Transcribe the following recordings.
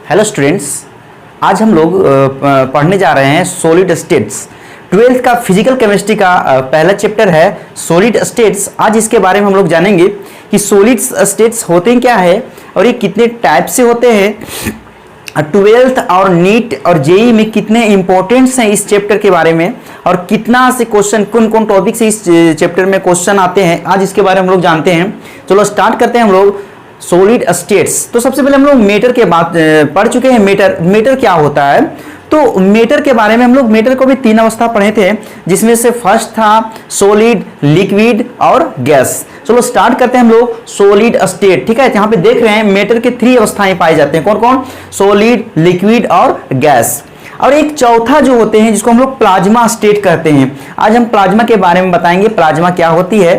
Hello students, आज हम लोग पढ़ने जा रहे हैं सॉलिड स्टेट्स। 12th का फिजिकल केमिस्ट्री का पहला चैप्टर है सॉलिड स्टेट्स। आज इसके बारे में हम लोग जानेंगे कि सॉलिड स्टेट्स होते हैं क्या है और ये कितने टाइप से होते हैं। 12th और नीट और जेई में कितने इंपॉर्टेंट्स हैं इस चैप्टर के बारे में और कितना से क्वेश्चन कौन कौन टॉपिक से इस चैप्टर में क्वेश्चन आते हैं, आज इसके बारे में हम लोग जानते हैं। चलो स्टार्ट करते हैं हम लोग सॉलिड स्टेट्स। तो सबसे पहले हम लोग मेटर के बात पढ़ चुके हैं। मेटर क्या होता है, तो मेटर के बारे में हम लोग मेटर को भी 3 अवस्था पढ़े थे, जिसमें से फर्स्ट था सॉलिड, लिक्विड और गैस। चलो स्टार्ट करते हैं हम लोग सॉलिड स्टेट। ठीक है, यहाँ पे देख रहे हैं मेटर के 3 अवस्थाएं पाए जाते हैं। कौन कौन? सॉलिड, लिक्विड और गैस। और एक चौथा जो होते हैं जिसको हम लोग प्लाज्मा स्टेट कहते हैं। आज हम प्लाज्मा के बारे में बताएंगे, प्लाज्मा क्या होती है।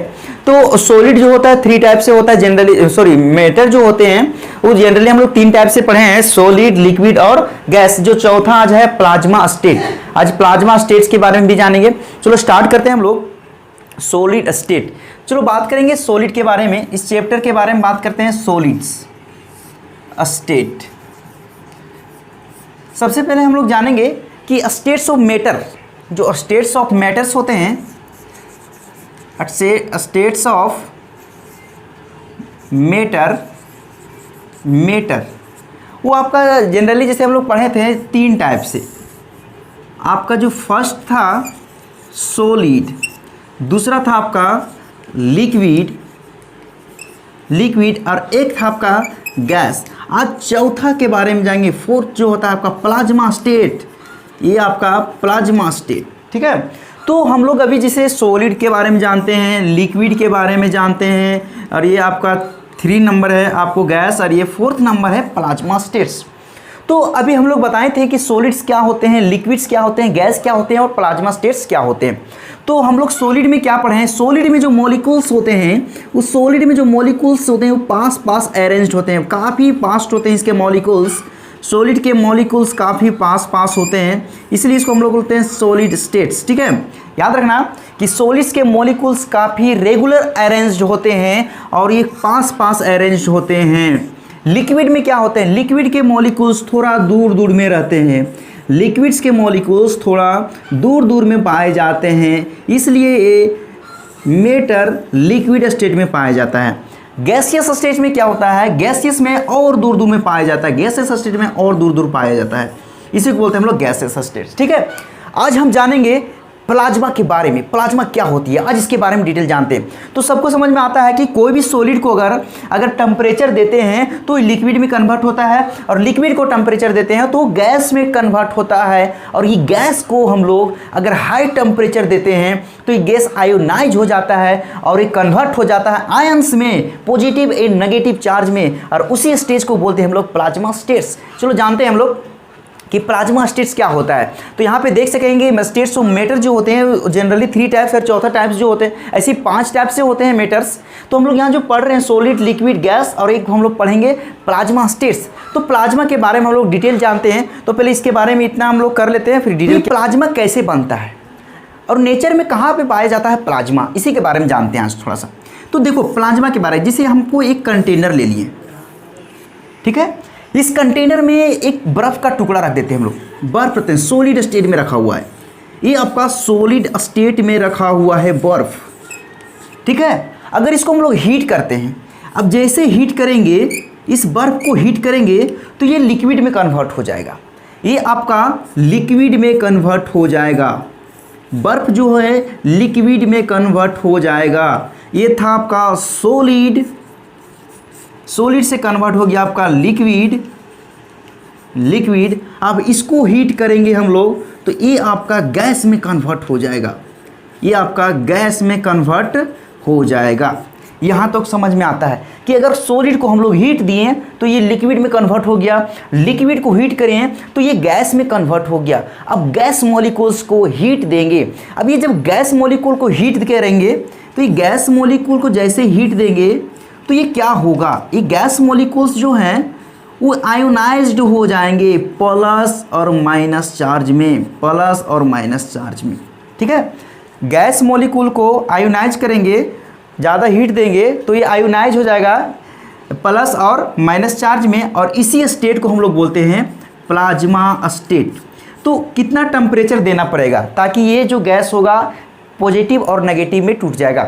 तो सॉलिड जो होता है 3 टाइप से होता है जनरली, मेटर जो होते हैं वो जनरली हम लोग 3 टाइप से पढ़े हैं, सॉलिड, लिक्विड और गैस। जो चौथा आज है प्लाज्मा स्टेट। आज प्लाज्मा स्टेट्स के बारे में भी जानेंगे। चलो स्टार्ट करते हैं हम लोग सॉलिड स्टेट। चलो बात करेंगे सॉलिड के बारे में, इस चैप्टर के बारे में बात करते हैं सॉलिड्स स्टेट। सबसे पहले हम लोग जानेंगे कि स्टेट्स ऑफ मैटर, जो स्टेट्स ऑफ मैटर्स होते हैं, स्टेट्स ऑफ मैटर वो आपका जनरली जैसे हम लोग पढ़े थे 3 टाइप से। आपका जो फर्स्ट था सॉलिड, दूसरा था आपका लिक्विड और एक था आपका गैस। आज चौथा के बारे में जाएंगे, फोर्थ जो होता है आपका प्लाज्मा स्टेट। ये आपका प्लाज्मा स्टेट। ठीक है, तो हम लोग अभी जैसे सॉलिड के बारे में जानते हैं, लिक्विड के बारे में जानते हैं, और ये आपका 3 नंबर है आपको गैस, और ये 4th नंबर है प्लाज्मा स्टेट्स। तो अभी हम लोग बताए थे कि सॉलिड्स क्या होते हैं, लिक्विड्स क्या होते हैं, गैस क्या होते हैं और प्लाज्मा स्टेट्स क्या होते हैं। तो हम लोग सॉलिड में क्या पढ़े हैं, सॉलिड में जो मॉलिक्यूल्स होते हैं, उस सॉलिड में जो मॉलिक्यूल्स होते हैं वो पास अरेंज्ड होते हैं, काफ़ी पास्ट होते हैं इसके मॉलिक्यूल्स। सॉलिड के मॉलिक्यूल्स काफ़ी पास होते हैं, इसलिए इसको हम लोग बोलते हैं सॉलिड स्टेट्स। ठीक है, याद रखना कि सॉलिड्स के मॉलिक्यूल्स काफ़ी रेगुलर अरेंज्ड होते हैं और ये पास अरेंज्ड होते हैं। लिक्विड में क्या होते हैं, लिक्विड के मॉलिक्यूल्स थोड़ा दूर में रहते हैं, लिक्विड्स के मॉलिक्यूल्स थोड़ा दूर में पाए जाते हैं, इसलिए ये मेटर लिक्विड स्टेट में पाया जाता है। गैसियस स्टेट में क्या होता है, गैसियस में और दूर में पाया जाता है, गैसियस स्टेट में और दूर पाया जाता है, इसी को बोलते हैं हम लोग गैसियस स्टेट। ठीक है, आज हम जानेंगे प्लाज्मा के बारे में, प्लाज्मा क्या होती है, आज इसके बारे में डिटेल जानते हैं। तो सबको समझ में आता है कि कोई भी सॉलिड को अगर टेम्परेचर देते हैं तो लिक्विड में कन्वर्ट होता है, और लिक्विड को टेम्परेचर देते हैं तो गैस में कन्वर्ट होता है, और ये गैस को हम लोग अगर हाई टेम्परेचर देते हैं तो ये गैस आयोनाइज हो जाता है और ये कन्वर्ट हो जाता है आयंस में, पॉजिटिव एंड नेगेटिव चार्ज में, और उसी स्टेज को बोलते हैं हम लोग प्लाज्मा स्टेट्स। चलो जानते हैं हम लोग कि प्लाज्मा स्टेट्स क्या होता है। तो यहाँ पे देख सकेंगे स्टेट्स ऑफ मैटर जो होते हैं जनरली 3 टाइप्स, और चौथा टाइप्स जो होते हैं ऐसे 5 टाइप से होते हैं मैटर्स। तो हम लोग यहाँ जो पढ़ रहे हैं सॉलिड, लिक्विड, गैस, और एक हम लोग पढ़ेंगे प्लाज्मा स्टेट्स। तो प्लाज्मा के बारे में हम लोग डिटेल जानते हैं, तो पहले इसके बारे में इतना हम लोग कर लेते हैं, फिर डिटेल प्लाज्मा कैसे बनता है और नेचर में कहाँ पर पाया जाता है प्लाज्मा, इसी के बारे में जानते हैं आज थोड़ा सा। तो देखो प्लाज्मा के बारे में, जैसे हमको एक कंटेनर ले लिए, ठीक है, इस कंटेनर में एक बर्फ का टुकड़ा रख देते हैं हम लोग, बर्फ रखते हैं, सॉलिड स्टेट में रखा हुआ है, ये आपका सॉलिड स्टेट में रखा हुआ है बर्फ। ठीक है, अगर इसको हम लोग हीट करते हैं, अब जैसे हीट करेंगे, इस बर्फ को हीट करेंगे तो ये लिक्विड में कन्वर्ट हो जाएगा, ये आपका लिक्विड में कन्वर्ट हो जाएगा, बर्फ जो है लिक्विड में कन्वर्ट हो जाएगा। ये था आपका सॉलिड से कन्वर्ट हो गया आपका लिक्विड। अब इसको हीट करेंगे हम लोग तो ये आपका गैस में कन्वर्ट हो जाएगा, ये आपका गैस में कन्वर्ट हो जाएगा। यहाँ तक समझ में आता है कि अगर सॉलिड को हम लोग हीट दिए तो ये लिक्विड में कन्वर्ट हो गया, लिक्विड को हीट करें तो ये गैस में कन्वर्ट हो गया। अब गैस मॉलिक्यूल्स को हीट देंगे, अब ये जब गैस मॉलिक्यूल को हीट करेंगे तो ये गैस मॉलिक्यूल को जैसे हीट देंगे तो ये क्या होगा, ये गैस मॉलिक्यूल्स जो हैं वो आयोनाइज्ड हो जाएंगे प्लस और माइनस चार्ज में, प्लस और माइनस चार्ज में। ठीक है, गैस मॉलिक्यूल को आयोनाइज करेंगे, ज़्यादा हीट देंगे तो ये आयोनाइज हो जाएगा प्लस और माइनस चार्ज में, और इसी स्टेट को हम लोग बोलते हैं प्लाज्मा स्टेट। तो कितना टेम्परेचर देना पड़ेगा ताकि ये जो गैस होगा पॉजिटिव और नेगेटिव में टूट जाएगा?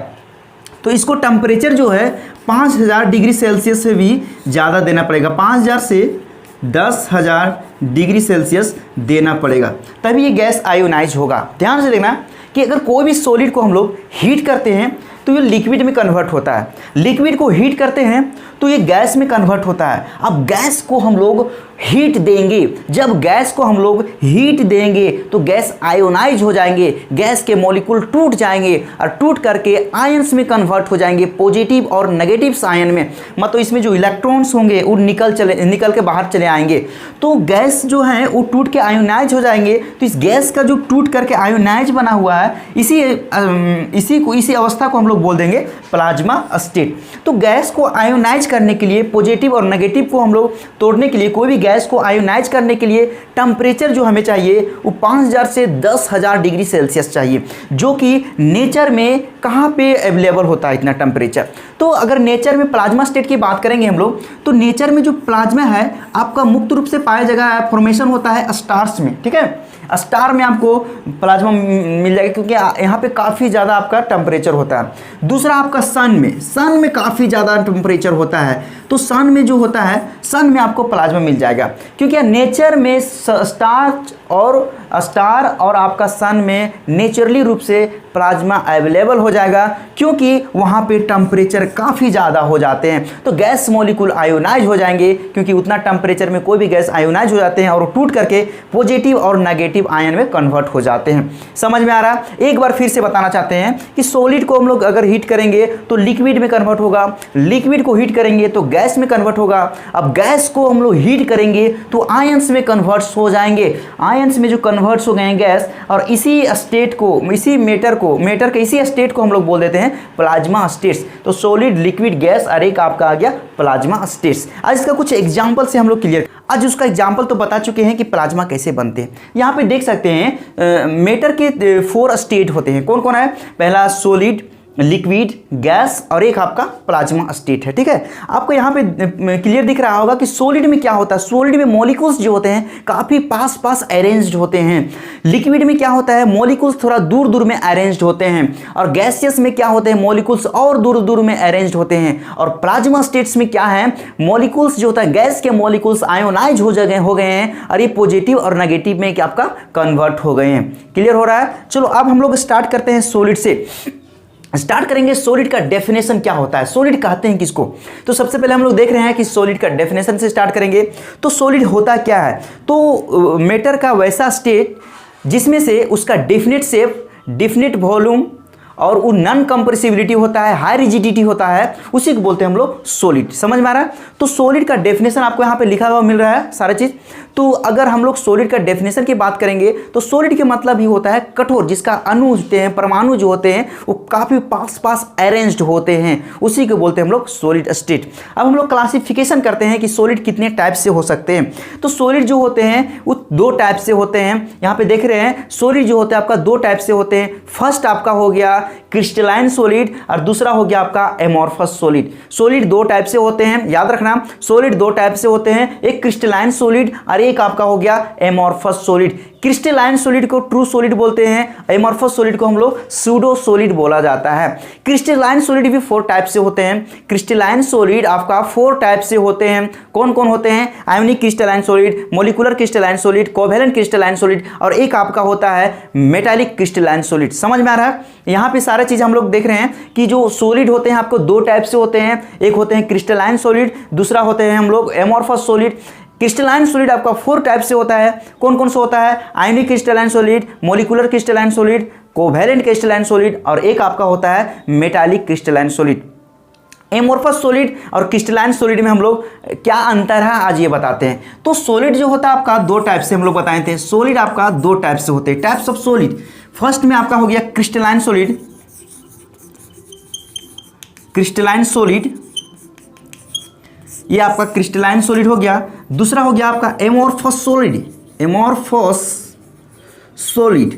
तो इसको टेम्परेचर जो है 5000 डिग्री सेल्सियस से भी ज़्यादा देना पड़ेगा, 5000 से 10,000 डिग्री सेल्सियस देना पड़ेगा, तभी ये गैस आयोनाइज होगा। ध्यान से देखना कि अगर कोई भी सॉलिड को हम लोग हीट करते हैं तो ये लिक्विड में कन्वर्ट होता है, लिक्विड को हीट करते हैं तो ये गैस में कन्वर्ट होता है। अब गैस को हम लोग हीट देंगे, जब गैस को हम लोग हीट देंगे तो गैस आयोनाइज हो जाएंगे, गैस के मॉलिक्यूल टूट जाएंगे और टूट करके आयंस में कन्वर्ट हो जाएंगे, पॉजिटिव और नेगेटिव आयन में। मतलब इसमें जो इलेक्ट्रॉन्स होंगे वो निकल के बाहर चले आएंगे, तो गैस जो है वो टूट के आयोनाइज हो जाएंगे। तो इस गैस का जो टूट करके आयोनाइज बना हुआ है, इसी अवस्था को हम लोग बोल देंगे प्लाज्मा स्टेट। तो गैस को आयोनाइज करने के लिए, पॉजिटिव और नेगेटिव को हम लोग तोड़ने के लिए, कोई भी गैस को आयोनाइज करने के लिए टेम्परेचर जो हमें चाहिए वो 5000 से 10,000 डिग्री सेल्सियस चाहिए, जो कि नेचर में कहाँ पे अवेलेबल होता है इतना टेम्परेचर। तो अगर नेचर में प्लाज्मा स्टेट की बात करेंगे हम लोग, तो नेचर में जो प्लाज्मा है आपका मुक्त रूप से पाया जाएगा, फॉर्मेशन होता है स्टार्स में। ठीक है, स्टार में आपको प्लाज्मा मिल जाएगा क्योंकि यहाँ पे काफ़ी ज़्यादा आपका टेम्परेचर होता है। दूसरा आपका सन में काफ़ी ज़्यादा टेम्परेचर होता है, तो सन में जो होता है, सन में आपको प्लाज्मा मिल जाएगा क्योंकि नेचर में स्टार और आपका सन में नेचुरली रूप से प्लाज्मा अवेलेबल हो जाएगा क्योंकि वहाँ पे टेम्परेचर काफ़ी ज़्यादा हो जाते हैं। तो गैस मॉलिक्यूल आयोनाइज हो जाएंगे क्योंकि उतना टेम्परेचर में कोई भी गैस आयोनाइज हो जाते हैं और टूट करके पॉजिटिव और नेगेटिव आयन में कन्वर्ट हो जाते हैं। समझ में आ रहा? एक बार फिर से बताना चाहते हैं कि सॉलिड को हम लोग अगर हीट करेंगे तो लिक्विड में कन्वर्ट होगा, लिक्विड को हीट करेंगे तो गैस में कन्वर्ट होगा। अब गैस को हम लोग हीट करेंगे तो आयंस में कन्वर्ट्स हो जाएंगे, आयंस में जो कन्वर्ट्स हो गए गैस, और इसी स्टेट को, इसी मैटर के इसी स्टेट को हम लोग बोल देते हैं प्लाज्मा स्टेट्स। तो सॉलिड, लिक्विड, गैस और एक आपका आ गया प्लाज्मा स्टेट्स। आज इसका कुछ एग्जांपल से हम लोग क्लियर, आज उसका एग्जांपल तो बता चुके हैं कि प्लाज्मा कैसे बनते हैं। यहाँ पे देख सकते हैं मैटर के 4 स्टेट होते हैं। कौन कौन है? पहला सॉलिड, लिक्विड, गैस और एक आपका प्लाज्मा स्टेट है। ठीक है, आपको यहाँ पे क्लियर दिख रहा होगा कि सॉलिड में क्या होता है। सॉलिड में मॉलिक्यूल्स जो होते हैं काफ़ी पास अरेंज्ड होते हैं। लिक्विड में क्या होता है? मॉलिक्यूल्स थोड़ा दूर में अरेंज्ड होते हैं। और गैसियस में क्या होते हैं? मॉलिक्यूल्स और दूर में अरेंज्ड होते हैं। और प्लाज्मा स्टेट्स में क्या है? मॉलिक्यूल्स जो होता है, गैस के मॉलिक्यूल्स आयोनाइज हो गए हैं और ये पॉजिटिव और नेगेटिव में क्या आपका कन्वर्ट हो गए हैं। क्लियर हो रहा है? चलो अब हम लोग स्टार्ट करते हैं सॉलिड से। स्टार्ट करेंगे सॉलिड का डेफिनेशन क्या होता है, सॉलिड कहते हैं किसको। तो सबसे पहले हम लोग देख रहे हैं कि सॉलिड का डेफिनेशन से स्टार्ट करेंगे। तो सॉलिड होता क्या है? तो मैटर का वैसा स्टेट जिसमें से उसका डेफिनेट शेप, डेफिनेट वॉल्यूम और वो नॉन कंप्रेसिबिलिटी होता है, हाई रिजिडिटी होता है, उसी को बोलते हैं हम लोग सॉलिड। समझ में आ रहा है? तो सॉलिड का डेफिनेशन आपको यहाँ पे लिखा हुआ मिल रहा है सारा चीज़। तो अगर हम लोग सॉलिड का डेफिनेशन की बात करेंगे तो सॉलिड के मतलब ही होता है कठोर, जिसका अणु होते हैं, परमाणु जो होते हैं वो काफ़ी पास अरेंज्ड होते हैं, उसी को बोलते हैं हम लोग सॉलिड स्टेट। अब हम लोग क्लासिफिकेशन करते हैं कि सॉलिड कितने टाइप से हो सकते हैं। तो सॉलिड जो होते हैं वो 2 टाइप से होते हैं। यहाँ पे देख रहे हैं सॉलिड जो होते हैं आपका 2 टाइप से होते हैं। फर्स्ट आपका हो गया क्रिस्टलाइन सॉलिड और दूसरा हो गया आपका एमॉर्फस सॉलिड। सॉलिड 2 टाइप से होते हैं, याद रखना, सॉलिड 2 टाइप से होते हैं, एक क्रिस्टलाइन सॉलिड और एक आपका हो गया एमॉर्फस सॉलिड। क्रिस्टलाइन सॉलिड को ट्रू सॉलिड बोलते हैं, एमॉर्फस सॉलिड को हम लोग सूडो सॉलिड बोला जाता है। क्रिस्टलाइन सॉलिड भी 4 टाइप से होते हैं। क्रिस्टलाइन सॉलिड आपका 4 टाइप से होते हैं। कौन कौन होते हैं? Ionic crystalline solid, molecular crystalline solid, covalent crystalline solid और एक आपका होता है मेटालिक क्रिस्टलाइन सॉलिड। समझ में आ रहा है? यहाँ पे सारा चीज़ हम लोग देख रहे हैं कि जो सॉलिड होते हैं आपको 2 टाइप से होते हैं। एक होते हैं क्रिस्टलाइन सॉलिड, दूसरा होते हैं हम लोग एमॉर्फस सॉलिड। क्रिस्टलाइन सॉलिड आपका 4 टाइप से होता है। कौन कौन सा होता है? Ionic crystalline solid, molecular crystalline solid, covalent crystalline solid और एक आपका होता है metallic crystalline solid. Amorphous solid और क्रिस्टलाइन सॉलिड में हम लोग क्या अंतर है आज ये बताते हैं। तो सॉलिड जो होता है आपका 2 टाइप से हम लोग बताए थे। सॉलिड आपका 2 टाइप से होते हैं, टाइप्स ऑफ सॉलिड। फर्स्ट में आपका हो गया क्रिस्टलाइन सॉलिड, क्रिस्टलाइन सॉलिड, ये आपका क्रिस्टलाइन सॉलिड हो गया। दूसरा हो गया आपका amorphous solid, amorphous solid,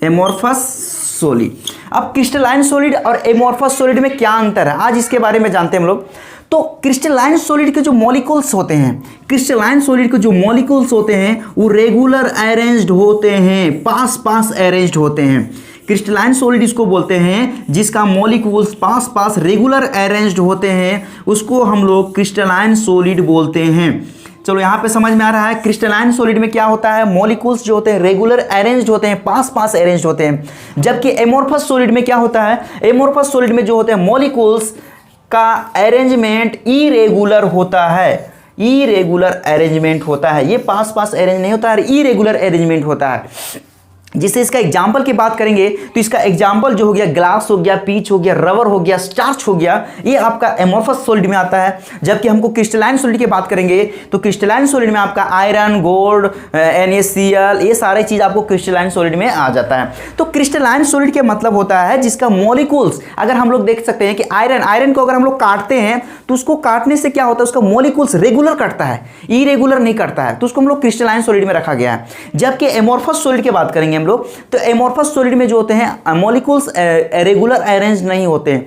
amorphous solid. अब क्रिस्टलाइन सॉलिड और एमॉर्फस सॉलिड में क्या अंतर है आज इसके बारे में जानते हैं हम लोग। तो क्रिस्टलाइन सॉलिड के जो मॉलिक्यूल्स होते हैं, क्रिस्टलाइन सॉलिड के जो मॉलिक्यूल्स होते हैं वो रेगुलर अरेंज्ड होते हैं, पास पास अरेंज्ड होते हैं। क्रिस्टलाइन सॉलिड इसको बोलते हैं जिसका मॉलिक्यूल्स पास पास रेगुलर अरेंज्ड होते हैं, उसको हम लोग क्रिस्टलाइन सॉलिड बोलते हैं। चलो यहाँ पे समझ में आ रहा है क्रिस्टलाइन सॉलिड में क्या होता है, मॉलिक्यूल्स जो होते हैं रेगुलर अरेंज्ड होते हैं, पास पास अरेंज्ड होते हैं। जबकि एमोर्फस सॉलिड में क्या होता है, एमोर्फस सॉलिड में जो होते हैं मॉलिक्यूल्स का अरेंजमेंट इरेगुलर होता है, इरेगुलर अरेंजमेंट होता है। ये पास पास अरेंज नहीं होता है, इरेगुलर अरेंजमेंट होता है। जिससे इसका एग्जाम्पल की बात करेंगे तो इसका एग्जाम्पल जो हो गया ग्लास हो गया, पीच हो गया, रबर हो गया, स्टार्च हो गया, ये आपका एमोर्फस सॉलिड में आता है। जबकि हमको क्रिस्टलाइन सॉलिड की बात करेंगे तो क्रिस्टलाइन सॉलिड में आपका आयरन, गोल्ड, NaCl, ये सारे चीज आपको क्रिस्टलाइन सॉलिड में आ जाता है। तो क्रिस्टलाइन सॉलिड के मतलब होता है जिसका मॉलिक्यूल्स, अगर हम लोग देख सकते हैं कि आयरन को अगर हम लोग काटते हैं तो उसको काटने से क्या होता है, उसका मॉलिक्यूल्स रेगुलर कटता है, इरेगुलर नहीं कटता है, तो उसको हम लोग क्रिस्टलाइन सॉलिड में रखा गया है। जबकि एमोर्फस सॉलिड की बात करेंगे हम लोग तो एमोर्फस सॉलिड में जो होते हैं मॉलिक्यूल्स रेगुलर अरेंज नहीं होते हैं,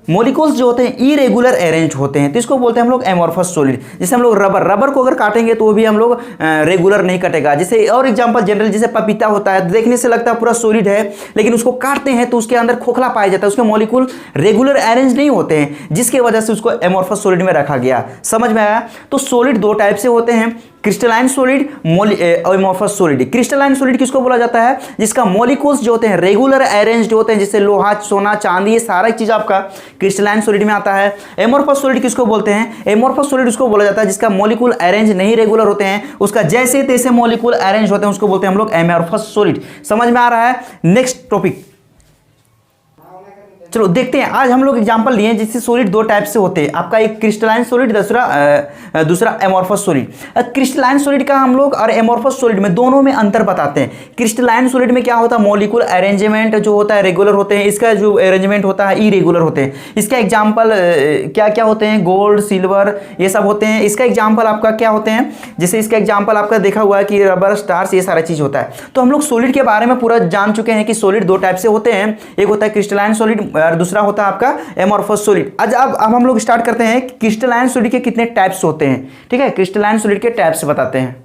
मॉलिक्यूल्स जो होते हैं इरेगुलर अरेंज होते हैं, तो इसको बोलते हैं हम लोग एमोर्फस सॉलिड। जैसे हम लोग रबर को अगर काटेंगे तो वो भी हम लोग रेगुलर नहीं कटेगा। जैसे और एग्जांपल जनरल, जैसे पपीता होता है, देखने से लगता है पूरा सॉलिड है, लेकिन उसको काटते हैं तो उसके अंदर खोखला पाया जाता है, उसके मॉलिक्यूल रेगुलर अरेंज नहीं होते हैं, जिसकी वजह से उसको एमोर्फस सॉलिड में रखा गया। समझ में आया? तो सॉलिड दो टाइप से होते हैं, crystalline solid, amorphous solid. Crystalline solid किसको बोला जाता है, जिसका मॉलिक्यूल्स जो होते हैं रेगुलर अरेंज्ड होते हैं, जैसे लोहा, सोना, चांदी, ये सारा चीज आपका क्रिस्टलाइन सॉलिड में आता है। एमोर्फस सॉलिड किसको बोलते हैं, एमोर्फस सॉलिड उसको बोला जाता है जिसका मॉलिक्यूल अरेंज नहीं रेगुलर होते हैं, उसका जैसे तैसे मॉलिक्यूल अरेंज होते हैं, उसको बोलते हैं हम लोग एमोर्फस सॉलिड। समझ में आ रहा है? नेक्स्ट टॉपिक चलो देखते हैं। आज हम लोग एग्जांपल लिए जिससे सॉलिड दो टाइप से होते हैं, आपका एक क्रिस्टलाइन सॉलिड, दूसरा एमोर्फस सॉलिड। क्रिस्टलाइन सॉलिड का हम लोग और एमोर्फस सॉलिड में दोनों में अंतर बताते हैं। क्रिस्टलाइन सॉलिड में क्या होता है, मॉलिक्यूल अरेंजमेंट जो होता है रेगुलर होते हैं, इसका जो अरेंजमेंट होता है इरेगुलर होते हैं। इसका एग्जाम्पल क्या क्या होते हैं, गोल्ड, सिल्वर, ये सब होते हैं। इसका एग्जाम्पल आपका क्या होते हैं, जैसे इसका एग्जाम्पल आपका देखा हुआ है कि रबर, स्टार्स, ये सारा चीज होता है। तो हम लोग सॉलिड के बारे में पूरा जान चुके हैं कि सॉलिड दो टाइप से होते हैं, एक होता है क्रिस्टलाइन सॉलिड और दूसरा होता है आपका एमोर्फस सॉलिड। अब हम लोग स्टार्ट करते हैं क्रिस्टलाइन सॉलिड के कितने टाइप्स होते हैं। ठीक है, क्रिस्टलाइन सॉलिड के टाइप्स बताते हैं।